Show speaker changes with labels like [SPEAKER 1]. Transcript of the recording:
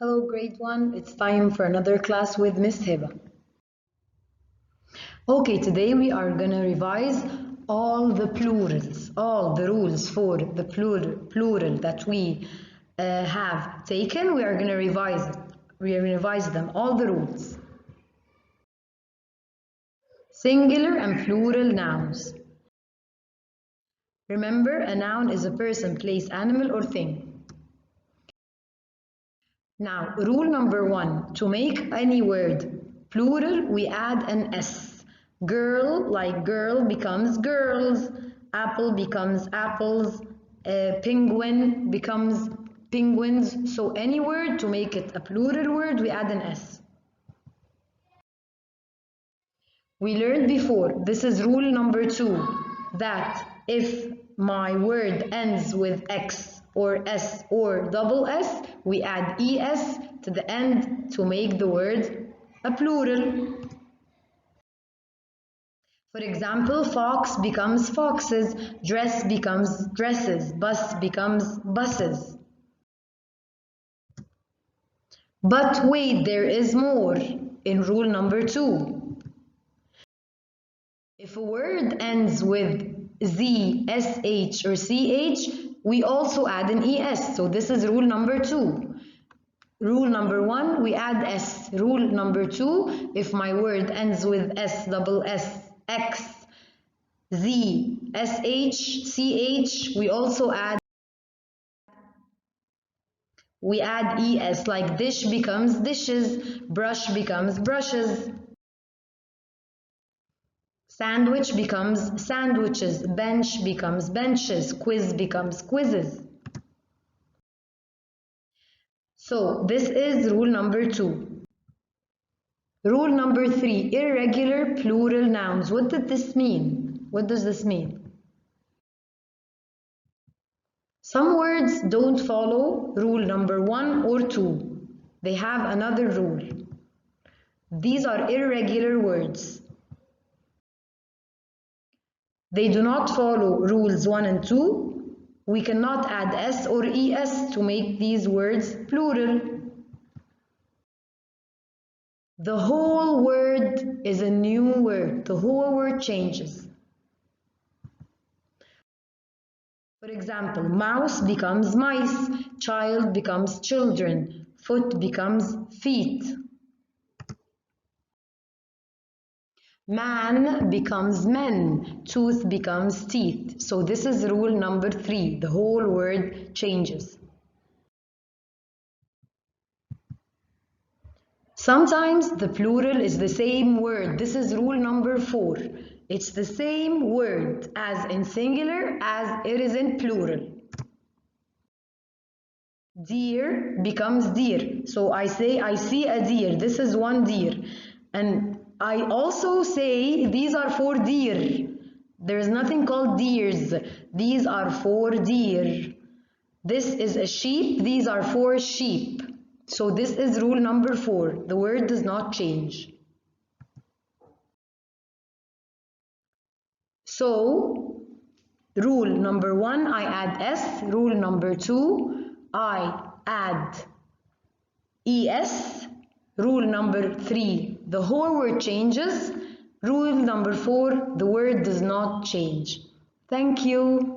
[SPEAKER 1] Hello, grade 1. It's time for another class with Miss Hiba. Okay, today we are gonna revise all the plurals, all the rules for the plural that we have taken. We are gonna revise it. We revise them, all the rules. Singular and plural nouns. Remember, a noun is a person, place, animal, or thing. Now, rule number 1, to make any word plural, we add an S. Girl, like girl, becomes girls. Apple becomes apples. Penguin becomes penguins. So any word, to make it a plural word, we add an S. We learned before, this is rule number 2, that if my word ends with X or S or double S, we add ES to the end to make the word a plural. For example, fox becomes foxes, dress becomes dresses, bus becomes buses. But wait, there is more in rule number 2. If a word ends with Z, SH, or CH, we also add an ES. So this is rule number 2. Rule number 1, we add S. Rule number 2, if my word ends with S, double S, X, Z, SH, CH, we also add ES, like dish becomes dishes, brush becomes brushes. Sandwich becomes sandwiches, bench becomes benches, quiz becomes quizzes. So this is rule number 2. Rule number 3, irregular plural nouns. What did this mean? What does this mean? Some words don't follow rule number 1 or 2. They have another rule. These are irregular words. They do not follow rules 1 and 2. We cannot add S or ES to make these words plural. The whole word is a new word. The whole word changes. For example, mouse becomes mice, child becomes children, foot becomes feet. Man becomes men, tooth becomes teeth. So this is rule number 3. The whole word changes. Sometimes the plural is the same word. This is rule number 4. It's the same word as in singular as it is in plural. Deer becomes deer. So I say, I see a deer. This is one deer. And I also say these are 4 deer. There is nothing called deers. These are 4 deer. This is a sheep. These are 4 sheep. So this is rule number 4. The word does not change. So rule number 1, I add S. Rule number 2, I add ES. Rule number 3, the whole word changes. Rule number 4, the word does not change. Thank you.